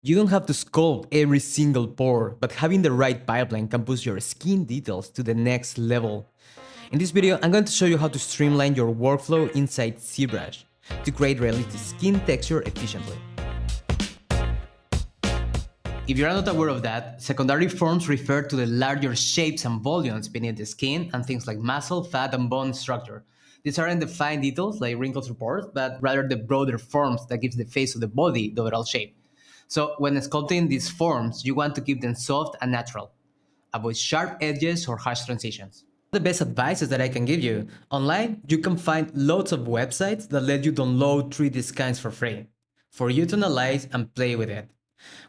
You don't have to sculpt every single pore, but having the right pipeline can push your skin details to the next level. In this video, I'm going to show you how to streamline your workflow inside Zbrush to create realistic skin texture efficiently. If you're not aware of that, secondary forms refer to the larger shapes and volumes beneath the skin and things like muscle, fat, and bone structure. These aren't the fine details like wrinkles or pores, but rather the broader forms that gives the face of the body the overall shape. So when sculpting these forms, you want to keep them soft and natural. Avoid sharp edges or harsh transitions. The best advice is that I can give you. Online, you can find loads of websites that let you download 3D scans for free, for you to analyze and play with it.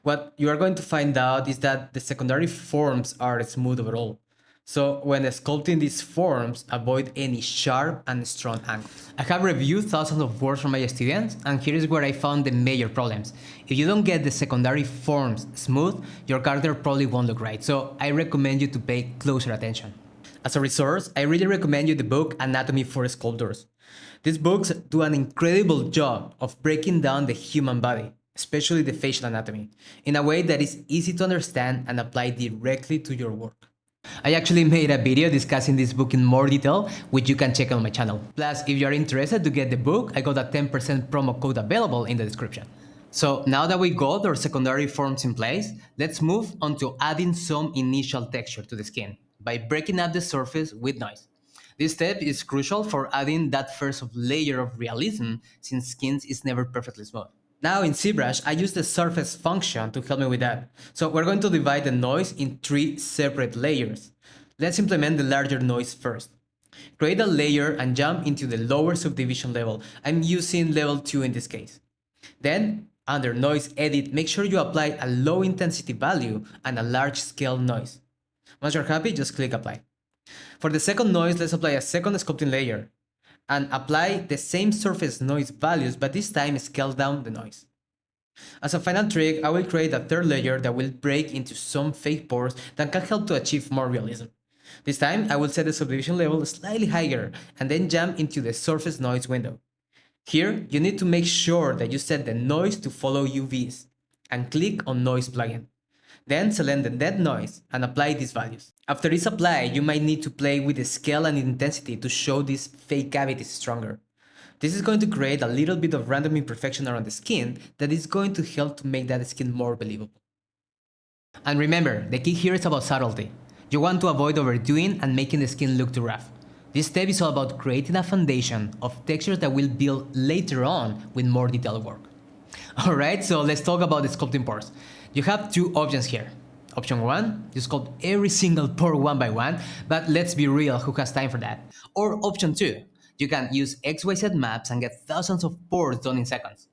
What you are going to find out is that the secondary forms are smooth overall. So when sculpting these forms, avoid any sharp and strong angles. I have reviewed thousands of works from my students, and here is where I found the major problems. If you don't get the secondary forms smooth, your character probably won't look right, so I recommend you to pay closer attention. As a resource, I really recommend you the book Anatomy for Sculptors. These books do an incredible job of breaking down the human body, especially the facial anatomy, in a way that is easy to understand and apply directly to your work. I actually made a video discussing this book in more detail, which you can check on my channel. Plus, if you are interested to get the book, I got a 10% promo code available in the description. So now that we got our secondary forms in place, let's move on to adding some initial texture to the skin by breaking up the surface with noise. This step is crucial for adding that first layer of realism, since skin is never perfectly smooth. Now in Zbrush, I use the surface function to help me with that. So we're going to divide the noise in 3 separate layers. Let's implement the larger noise first. Create a layer and jump into the lower subdivision level. I'm using level 2 in this case. Then, under Noise Edit, make sure you apply a low intensity value and a large scale noise. Once you're happy, just click Apply. For the second noise, let's apply a second sculpting layer and apply the same surface noise values, but this time scale down the noise. As a final trick, I will create a third layer that will break into some fake pores that can help to achieve more realism. This time, I will set the subdivision level slightly higher and then jump into the surface noise window. Here, you need to make sure that you set the noise to follow UVs and click on Noise plugin. Then select the dead noise and apply these values. After it's applied, you might need to play with the scale and intensity to show these fake cavities stronger. This is going to create a little bit of random imperfection around the skin that is going to help to make that skin more believable. And remember, the key here is about subtlety. You want to avoid overdoing and making the skin look too rough. This step is all about creating a foundation of textures that will build later on with more detailed work. Alright, so let's talk about the sculpting pores. You have 2 options here. Option 1, you sculpt every single pore one by one, but let's be real, who has time for that? Or option 2, you can use XYZ maps and get thousands of pores done in seconds.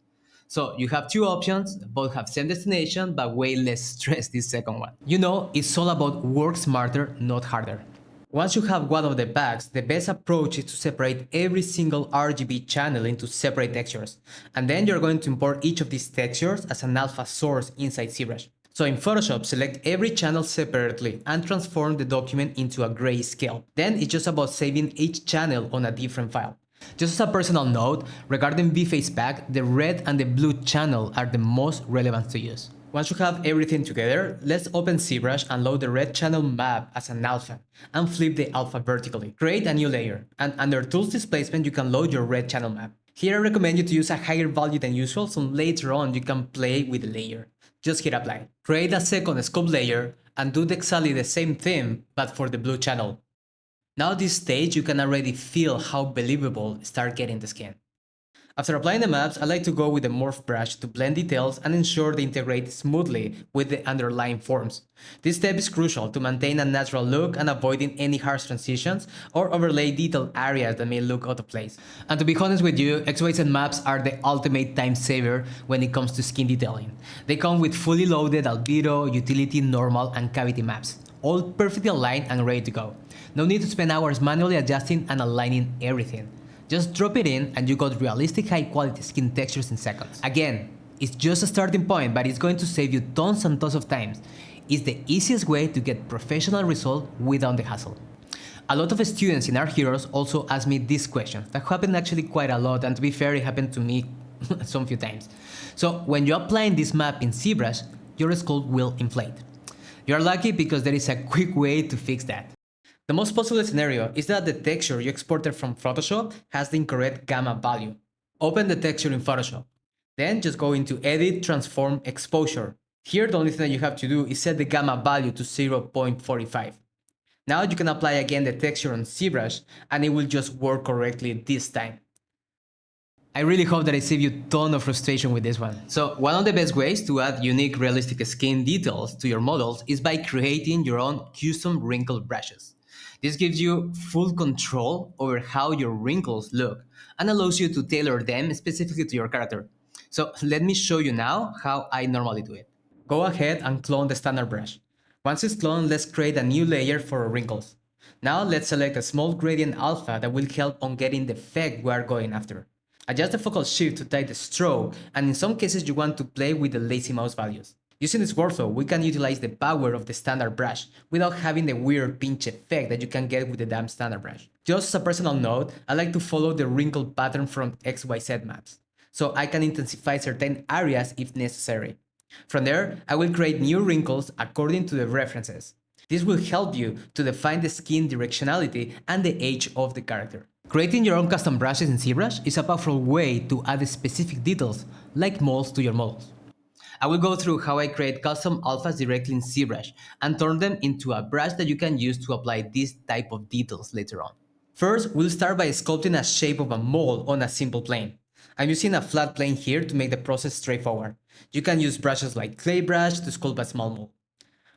So you have 2 options, both have same destination, but way less stress this second one. You know, it's all about work smarter, not harder. Once you have one of the packs, the best approach is to separate every single RGB channel into separate textures. And then you're going to import each of these textures as an alpha source inside Zbrush. So in Photoshop, select every channel separately and transform the document into a grayscale. Then it's just about saving each channel on a different file. Just as a personal note, regarding VFace pack, the red and the blue channel are the most relevant to use. Once you have everything together, let's open Zbrush and load the red channel map as an alpha and flip the alpha vertically. Create a new layer, and under Tools Displacement you can load your red channel map. Here I recommend you to use a higher value than usual, so later on you can play with the layer. Just hit Apply. Create a second sculpt layer and do exactly the same thing but for the blue channel. Now at this stage you can already feel how believable start getting the skin. After applying the maps, I like to go with the morph brush to blend details and ensure they integrate smoothly with the underlying forms. This step is crucial to maintain a natural look and avoiding any harsh transitions or overlay detailed areas that may look out of place. And to be honest with you, XYZ maps are the ultimate time saver when it comes to skin detailing. They come with fully loaded albedo, utility, normal, and cavity maps, all perfectly aligned and ready to go. No need to spend hours manually adjusting and aligning everything. Just drop it in and you got realistic high quality skin textures in seconds. Again, it's just a starting point, but it's going to save you tons and tons of time. It's the easiest way to get professional results without the hassle. A lot of students in Art Heroes also ask me this question. That happened actually quite a lot, and to be fair, it happened to me some few times. So when you're applying this map in Zbrush, your sculpt will inflate. You're lucky because there is a quick way to fix that. The most possible scenario is that the texture you exported from Photoshop has the incorrect gamma value. Open the texture in Photoshop. Then just go into Edit, Transform, Exposure. Here the only thing that you have to do is set the gamma value to 0.45. Now you can apply again the texture on Zbrush and it will just work correctly this time. I really hope that I saved you a ton of frustration with this one. So one of the best ways to add unique realistic skin details to your models is by creating your own custom wrinkle brushes. This gives you full control over how your wrinkles look and allows you to tailor them specifically to your character. So let me show you now how I normally do it. Go ahead and clone the standard brush. Once it's cloned, let's create a new layer for our wrinkles. Now let's select a small gradient alpha that will help on getting the effect we are going after. Adjust the focal shift to tighten the stroke, and in some cases you want to play with the lazy mouse values. Using this workflow, we can utilize the power of the standard brush without having the weird pinch effect that you can get with the damn standard brush. Just as a personal note, I like to follow the wrinkle pattern from XYZ maps, so I can intensify certain areas if necessary. From there, I will create new wrinkles according to the references. This will help you to define the skin directionality and the age of the character. Creating your own custom brushes in ZBrush is a powerful way to add specific details, like molds, to your models. I will go through how I create custom alphas directly in ZBrush and turn them into a brush that you can use to apply this type of details later on. First, we'll start by sculpting a shape of a mold on a simple plane. I'm using a flat plane here to make the process straightforward. You can use brushes like clay brush to sculpt a small mold.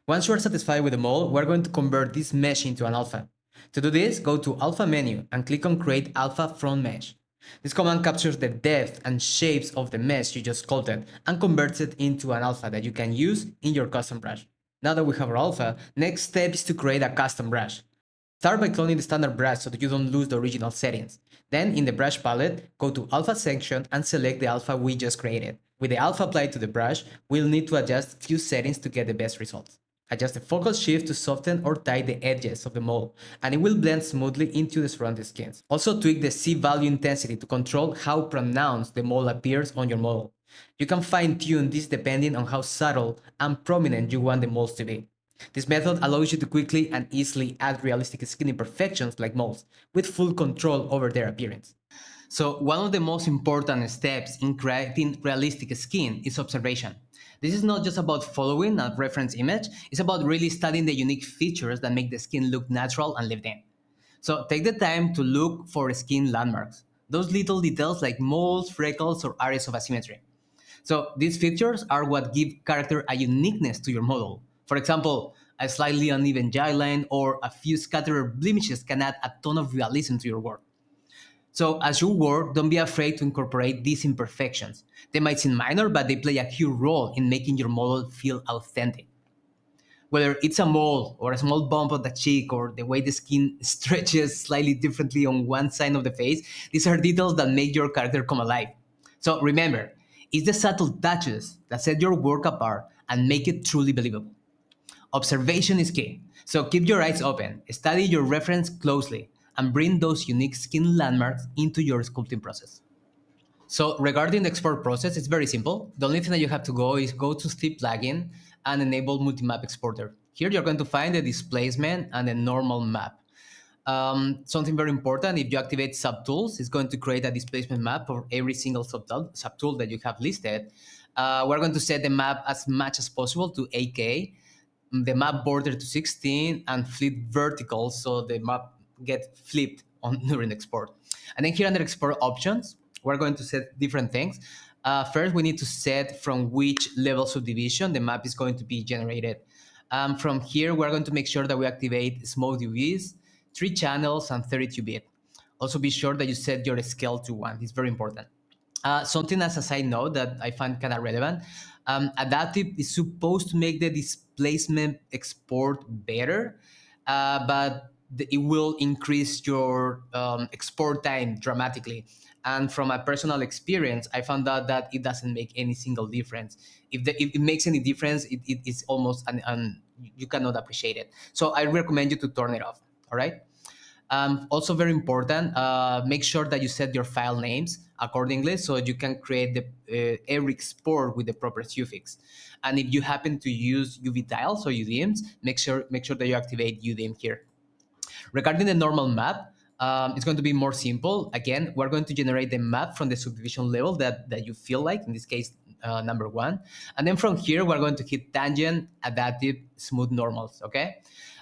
Once you are satisfied with the mold, we're going to convert this mesh into an alpha. To do this, go to Alpha menu and click on Create Alpha from Mesh. This command captures the depth and shapes of the mesh you just sculpted and converts it into an alpha that you can use in your custom brush. Now that we have our alpha, next step is to create a custom brush. Start by cloning the standard brush so that you don't lose the original settings. Then in the brush palette, go to Alpha section and select the alpha we just created. With the alpha applied to the brush, we'll need to adjust a few settings to get the best results. Adjust the focal shift to soften or tighten the edges of the mold, and it will blend smoothly into the surrounding skins. Also tweak the C value intensity to control how pronounced the mold appears on your model. You can fine-tune this depending on how subtle and prominent you want the molds to be. This method allows you to quickly and easily add realistic skin imperfections like molds, with full control over their appearance. So one of the most important steps in creating realistic skin is observation. This is not just about following a reference image, it's about really studying the unique features that make the skin look natural and lived in. So take the time to look for skin landmarks, those little details like moles, freckles, or areas of asymmetry. So these features are what give character a uniqueness to your model. For example, a slightly uneven jawline or a few scattered blemishes can add a ton of realism to your work. So as you work, don't be afraid to incorporate these imperfections. They might seem minor, but they play a huge role in making your model feel authentic. Whether it's a mole or a small bump on the cheek or the way the skin stretches slightly differently on one side of the face, these are details that make your character come alive. So remember, it's the subtle touches that set your work apart and make it truly believable. Observation is key, so keep your eyes open, study your reference closely, and bring those unique skin landmarks into your sculpting process. So regarding the export process, it's very simple. The only thing that you have to go is go to Step plugin and enable multi-map exporter. Here you're going to find the displacement and the normal map. Something very important, if you activate subtools, it's going to create a displacement map for every single subtool that you have listed. We're going to set the map as much as possible to 8K, the map border to 16, and flip vertical so the map get flipped on during export. And then here under export options, we're going to set different things. First, we need to set from which level subdivision the map is going to be generated. From here, we're going to make sure that we activate smooth UVs, 3 channels, and 32-bit. Also be sure that you set your scale to 1. It's very important. Something as a side note that I find kind of relevant, Adaptive is supposed to make the displacement export better, but it will increase your export time dramatically. And from my personal experience, I found out that it doesn't make any single difference. If it makes any difference, it's almost, you cannot appreciate it. So I recommend you to turn it off, all right? Also very important, make sure that you set your file names accordingly so you can create the every export with the proper suffix. And if you happen to use UV tiles or UDMs, make sure that you activate UDM here. Regarding the normal map, it's going to be more simple. Again, we're going to generate the map from the subdivision level that you feel like, in this case, number 1. And then from here, we're going to hit tangent, adaptive, smooth normals, okay?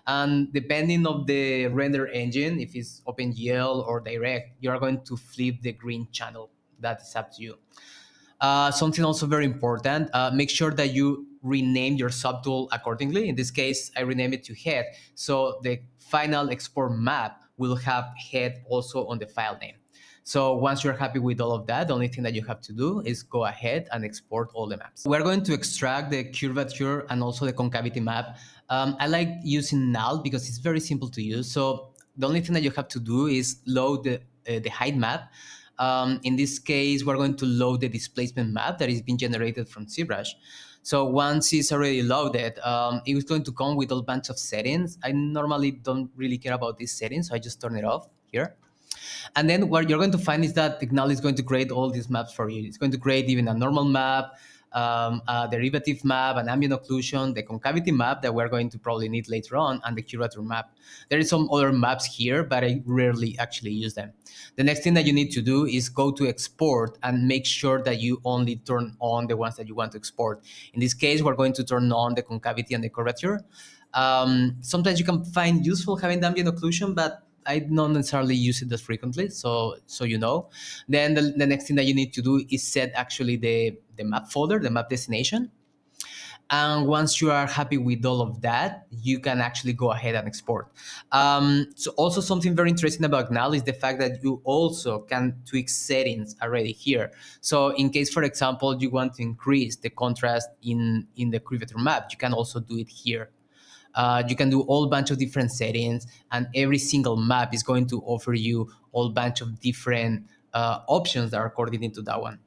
And depending on the render engine, if it's OpenGL or Direct, you are going to flip the green channel. That's up to you. Something also very important, make sure that you rename your subtool accordingly. In this case, I rename it to head. So the final export map will have head also on the file name. So once you're happy with all of that, the only thing that you have to do is go ahead and export all the maps. We're going to extract the curvature and also the concavity map. I like using null because it's very simple to use. So the only thing that you have to do is load the height map. In this case, we're going to load the displacement map that is being generated from Zbrush. So once it's already loaded, it's going to come with a bunch of settings. I normally don't really care about these settings, so I just turn it off here. And then what you're going to find is that Ignal is going to create all these maps for you. It's going to create even a normal map, a derivative map, an ambient occlusion, the concavity map that we're going to probably need later on, and the curvature map. There is some other maps here, but I rarely actually use them. The next thing that you need to do is go to export and make sure that you only turn on the ones that you want to export. In this case, we're going to turn on the concavity and the curvature. Sometimes you can find useful having the ambient occlusion, but I don't necessarily use it that frequently, so you know. Then the next thing that you need to do is set actually the map folder, the map destination. And once you are happy with all of that, you can actually go ahead and export. So also something very interesting about Gnal is the fact that you also can tweak settings already here. So in case, for example, you want to increase the contrast in the curvature map, you can also do it here. You can do a whole bunch of different settings, and every single map is going to offer you a whole bunch of different options that are coordinated to that one.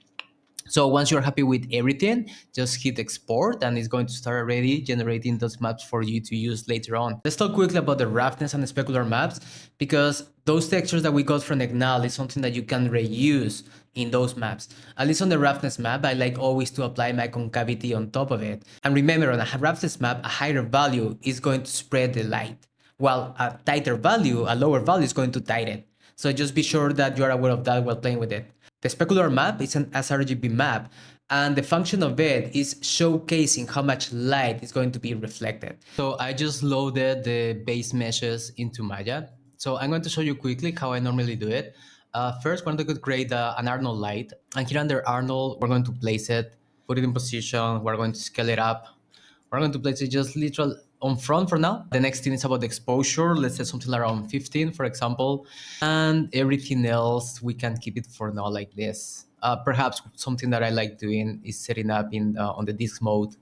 So once you're happy with everything, just hit export and it's going to start already generating those maps for you to use later on. Let's talk quickly about the roughness and specular maps, because those textures that we got from Ignal is something that you can reuse in those maps. At least on the roughness map, I like always to apply my concavity on top of it. And remember, on a roughness map, a higher value is going to spread the light, while a tighter value, a lower value, is going to tighten. So just be sure that you are aware of that while playing with it. The specular map is an sRGB map, and the function of it is showcasing how much light is going to be reflected. So I just loaded the base meshes into Maya. So I'm going to show you quickly how I normally do it. First, we're going to create an Arnold light. And here under Arnold, we're going to place it, put it in position. We're going to scale it up. We're going to place it just literal on front for now. The next thing is about the exposure. Let's say something around 15, for example. And everything else, we can keep it for now like this. Perhaps something that I like doing is setting up in on the disk mode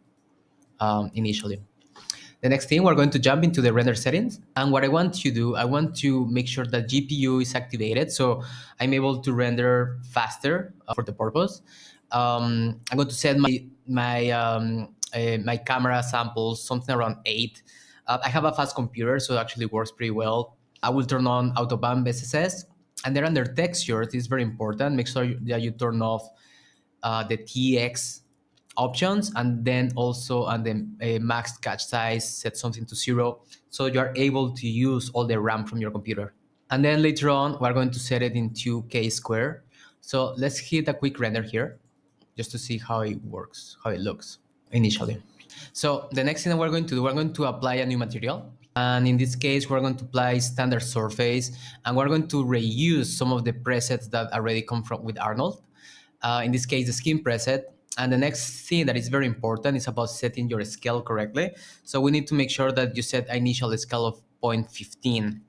initially. The next thing, we're going to jump into the render settings. And what I want to do, I want to make sure that GPU is activated, so I'm able to render faster for the purpose. I'm going to set my camera samples something around 8. I have a fast computer, so it actually works pretty well. I will turn on autobahn SSS, and then under textures, it's very important. Make sure that you turn off the TX options, and then also on the max cache size, set something to 0, so you are able to use all the RAM from your computer. And then later on, we're going to set it in 2K square. So let's hit a quick render here, just to see how it works, how it looks initially. So the next thing that we're going to do, we're going to apply a new material. And in this case, we're going to apply standard surface, and we're going to reuse some of the presets that already come from with Arnold. In this case, the skin preset. And the next thing that is very important is about setting your scale correctly. So we need to make sure that you set initial scale of 0.15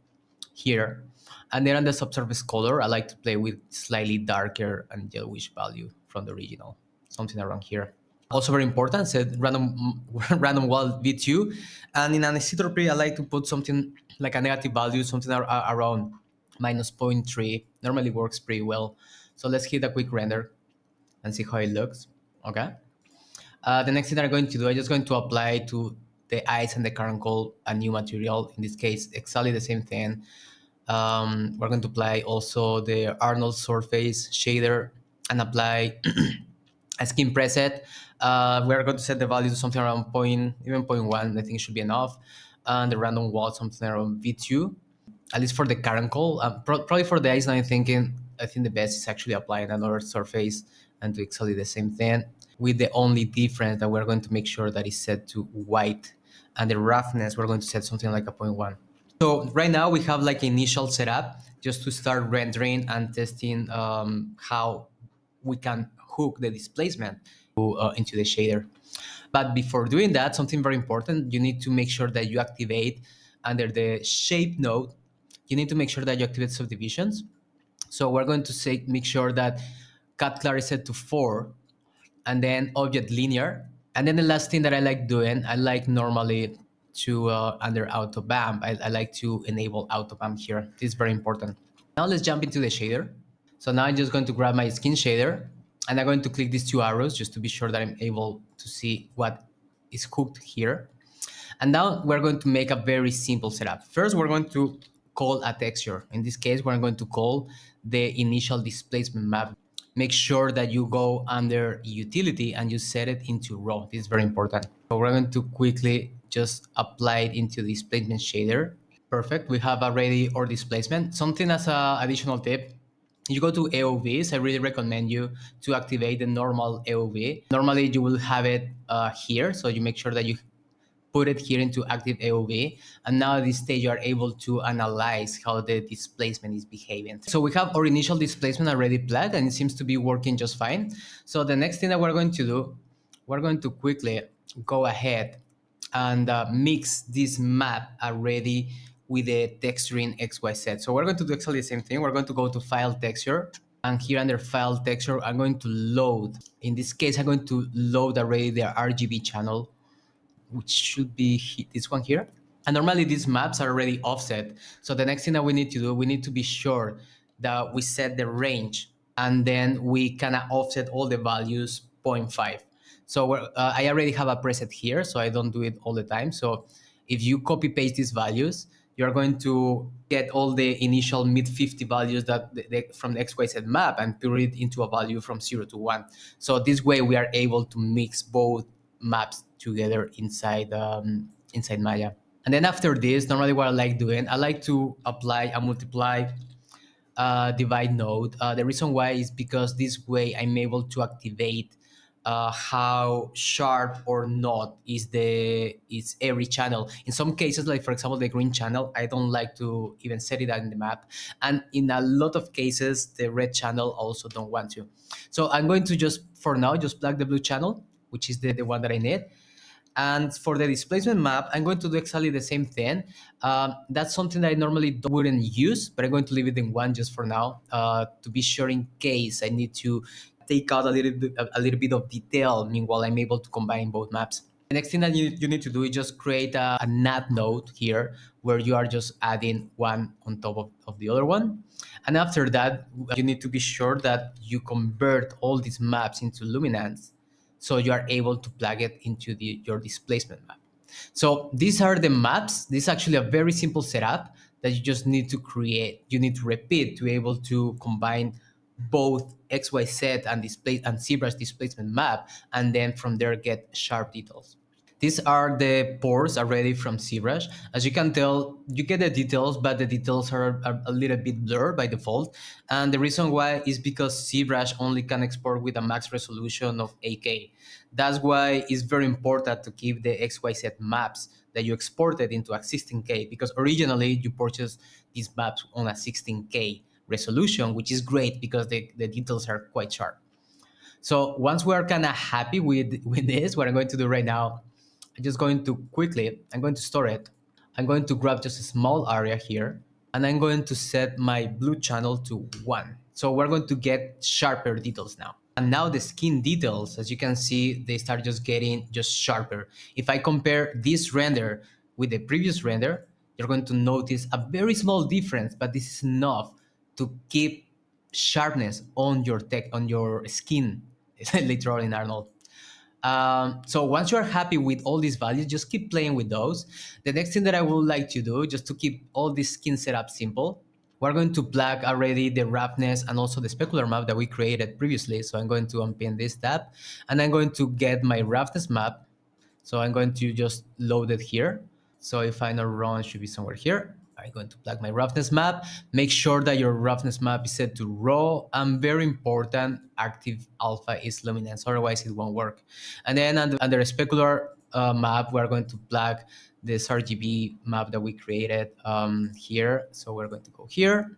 here. And then on the subsurface color, I like to play with slightly darker and yellowish value from the original, something around here. Also very important, set random wall V2. And in anisotropy, I like to put something like a negative value, something around minus 0.3. Normally works pretty well. So let's hit a quick render and see how it looks. Okay. The next thing that I'm going to do, I'm just going to apply to the eyes and the caruncle a new material. In this case, exactly the same thing. We're going to apply also the Arnold surface shader and apply a skin preset. We're going to set the value to something around even point one. I think it should be enough. And the random wall something around V2, at least for the current call. Probably for the eyes, now I think the best is actually applying another surface and do exactly the same thing, with the only difference that we're going to make sure that is set to white, and the roughness we're going to set something like a point one. So right now we have like initial setup just to start rendering and testing how we can hook the displacement into the shader. But before doing that, something very important, you need to make sure that you activate under the shape node, you need to make sure that you activate subdivisions. So we're going to say, make sure that cut clar is set to 4, and then object linear. And then the last thing that I like doing, I like normally to under auto bump, I like to enable auto bump here. This is very important. Now let's jump into the shader. So now I'm just going to grab my skin shader, and I'm going to click these two arrows just to be sure that I'm able to see what is hooked here. And now we're going to make a very simple setup. First, we're going to call a texture. In this case, we're going to call the initial displacement map. Make sure that you go under utility and you set it into raw. This is very important. So we're going to quickly just apply it into the displacement shader. Perfect. We have already our displacement. Something as an additional tip, you go to AOVs, I really recommend you to activate the normal AOV. Normally you will have it here, so you make sure that you put it here into active AOV, and now at this stage you are able to analyze how the displacement is behaving. So we have our initial displacement already plugged, and it seems to be working just fine. So the next thing that we're going to do, we're going to quickly go ahead and mix this map already with the texturing XYZ. So we're going to do exactly the same thing. We're going to go to File Texture, and here under File Texture, I'm going to load. In this case, I'm going to load already the RGB channel, which should be this one here. And normally these maps are already offset. So the next thing that we need to do, we need to be sure that we set the range, and then we kind of offset all the values 0.5. So I already have a preset here, so I don't do it all the time. So if you copy paste these values, you're going to get all the initial mid 50 values that from the XYZ map and put it into a value from 0 to 1. So this way we are able to mix both maps together inside inside Maya. And then after this, normally what I like doing, I like to apply a multiply divide node. The reason why is because this way I'm able to activate how sharp or not is every channel. In some cases, like for example the green channel, I don't like to even set it out in the map, and in a lot of cases the red channel also don't want to. So I'm going to just for now just plug the blue channel, which is the one that I need. And for the displacement map, I'm going to do exactly the same thing. That's something that I normally wouldn't use, but I'm going to leave it in one just for now to be sure in case I need to take out a little bit of detail. Meanwhile, I'm able to combine both maps. The next thing that you need to do is just create a NAT node here where you are just adding one on top of the other one. And after that, you need to be sure that you convert all these maps into luminance, so you are able to plug it into your displacement map. So these are the maps. This is actually a very simple setup that you just need to create. You need to repeat to be able to combine both XYZ and Zbrush displacement map, and then from there get sharp details. These are the pores already from Zbrush. As you can tell, you get the details, but the details are a little bit blurred by default. And the reason why is because Zbrush only can export with a max resolution of 8K. That's why it's very important to keep the XYZ maps that you exported into a 16K, because originally you purchased these maps on a 16K resolution, which is great because the details are quite sharp. So once we are kind of happy with this, what I'm going to do right now, I'm just going to I'm going to store it. I'm going to grab just a small area here, and I'm going to set my blue channel to 1. So we're going to get sharper details now. And now the skin details, as you can see, they start just getting just sharper. If I compare this render with the previous render, you're going to notice a very small difference, but this is enough to keep sharpness on your skin, literally in Arnold. So once you're happy with all these values, just keep playing with those. The next thing that I would like to do, just to keep all this skin setup simple, We're going to plug already the roughness and also the specular map that we created previously. So I'm going to unpin this tab and I'm going to get my roughness map. So I'm going to just load it here. So if final run should be somewhere here. I'm going to plug my roughness map. Make sure that your roughness map is set to raw, and very important, active alpha is luminance, otherwise it won't work. And then under specular map, we're going to plug this RGB map that we created here. So we're going to go here.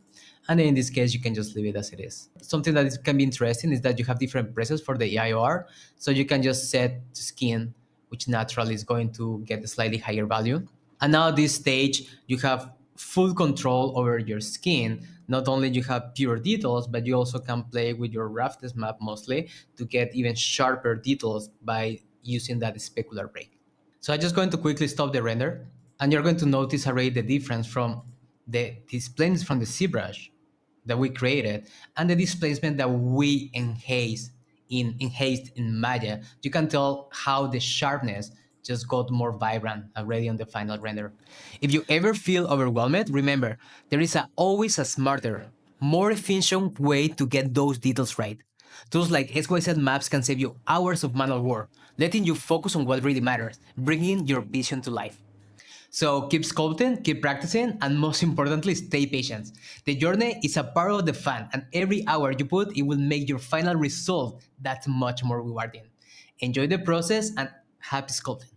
And then in this case, you can just leave it as it is. Something can be interesting is that you have different presets for the EIOR. So you can just set to skin, which naturally is going to get a slightly higher value. And now at this stage, you have full control over your skin. Not only you have pure details, but you also can play with your roughness map mostly to get even sharper details by using that specular break. So I'm just going to quickly stop the render, and you're going to notice already the difference from the displacement from the Zbrush that we created and the displacement that we enhanced in Maya. You can tell how the sharpness just got more vibrant already on the final render. If you ever feel overwhelmed, remember, there is always a smarter, more efficient way to get those details right. Tools like XYZ maps can save you hours of manual work, letting you focus on what really matters, bringing your vision to life. So keep sculpting, keep practicing, and most importantly, stay patient. The journey is a part of the fun, and every hour you put, it will make your final result that much more rewarding. Enjoy the process and happy sculpting.